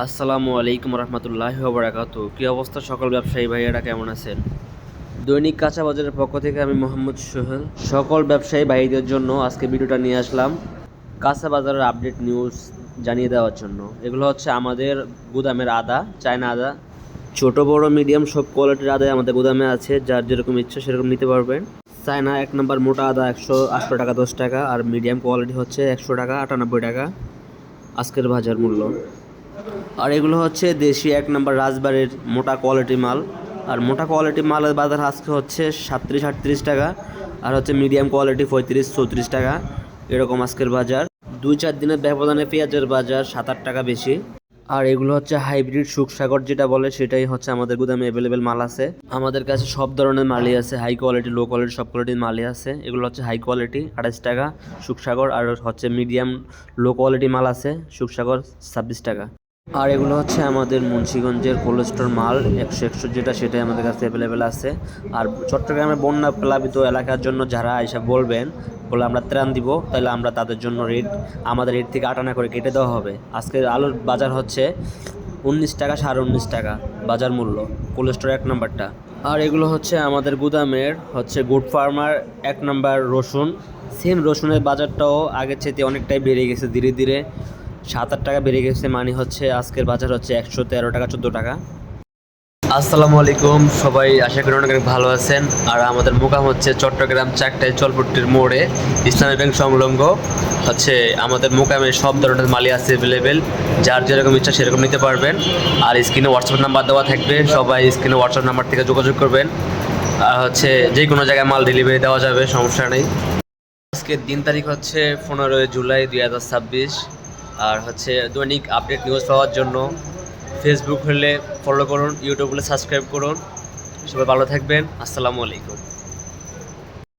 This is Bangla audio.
আসসালামু আলাইকুম রহমতুল্লাহি ওয়া বারাকাতুহু। কী অবস্থা সকল ব্যবসায়ী ভাইয়েরা, কেমন আছেন? দৈনিক কাঁচা বাজারের পক্ষ থেকে আমি মোহাম্মদ সোহেল সকল ব্যবসায়ী ভাইদের জন্য আজকে ভিডিওটা নিয়ে আসলাম কাঁচা বাজারের আপডেট নিউজ জানিয়ে দেওয়ার জন্য। এগুলো হচ্ছে আমাদের গুদামের আদা, চায়না আদা, ছোট বড় মিডিয়াম সব কোয়ালিটির আদায় আমাদের গুদামে আছে। যার যেরকম ইচ্ছা সেরকম নিতে পারবেন। চায়না 1 নম্বর মোটা আদা 108 টাকা 10 টাকা, আর মিডিয়াম কোয়ালিটি হচ্ছে 100 টাকা 98 টাকা আজকের বাজার মূল্য। আর এগুলো হচ্ছে দেশি 1 নম্বর রাজবাড়ির মোটা কোয়ালিটি মাল। আর মোটা কোয়ালিটি মালের বাজার আজকে হচ্ছে 37-38 টাকা, আর হচ্ছে মিডিয়াম কোয়ালিটি 35-34 টাকা এরকম আজকের বাজার। 2-4 দিনের ব্যবধানে পেঁয়াজের বাজার 7-8 টাকা বেশি। আর এগুলো হচ্ছে হাইব্রিড সুখসাগর যেটা বলে, সেটাই হচ্ছে আমাদের গুদামে অ্যাভেলেবেল মাল আছে। আমাদের কাছে সব ধরনের মালই আছে, হাই কোয়ালিটি লো কোয়ালিটি সব কোয়ালিটির মালই আছে। এগুলো হচ্ছে হাই কোয়ালিটি 28 টাকা সুখসাগর, আর হচ্ছে মিডিয়াম লো কোয়ালিটি মাল আছে সুখসাগর 26 টাকা। আর এগুলো হচ্ছে আমাদের মুন্সিগঞ্জের কোল্ড স্টোর মাল 100 যেটা, সেটাই আমাদের কাছে অ্যাভেলেবেল আছে। আর চট্টগ্রামের বন্যা প্লাবিত এলাকার জন্য যারা এসে বলবেন বলে আমরা ত্রাণ দিব, তাহলে আমরা তাদের জন্য আমাদের রেট থেকে 8 আনা করে কেটে দেওয়া হবে। আজকের আলুর বাজার হচ্ছে 19 টাকা 19.5 টাকা বাজার মূল্য, কোল্ড স্টোর 1 নম্বরটা। আর এগুলো হচ্ছে আমাদের গুদামের হচ্ছে গুড ফার্মার 1 নম্বর রসুন। সেম রসুনের বাজারটাও আগের চাইতে অনেকটাই বেড়ে গেছে, ধীরে ধীরে 7-8 টাকা বেড়ে গেছে। মানে হচ্ছে আজকের বাজার হচ্ছে 113 টাকা 14 টাকা। আসসালামু আলাইকুম, সবাই আশা করি অনেক ভালো আছেন। আর আমাদের মোকাম হচ্ছে চট্টগ্রাম চাকটাই চলপট্টির মোড়ে, ইসলামী ব্যাংক সংলগ্ন হচ্ছে আমাদের মোকামে সব ধরনের মালই আছে অ্যাভেলেবেল। যার যেরকম ইচ্ছা সেরকম নিতে পারবেন। আর স্ক্রিনে হোয়াটসঅ্যাপ নাম্বার দেওয়া থাকবে, সবাই স্ক্রিনে হোয়াটসঅ্যাপ নাম্বার থেকে যোগাযোগ করবেন। আর হচ্ছে যে কোনো জায়গায় মাল ডেলিভারি দেওয়া যাবে, সমস্যা নেই। আজকের দিন তারিখ হচ্ছে 15 জুলাই 2026। আর হচ্ছে দৈনিক আপডেট নিউজ পাওয়ার জন্য ফেসবুক হলে ফলো করুন, ইউটিউব হলে সাবস্ক্রাইব করুন। সবাই ভালো থাকবেন। আসসালামু আলাইকুম।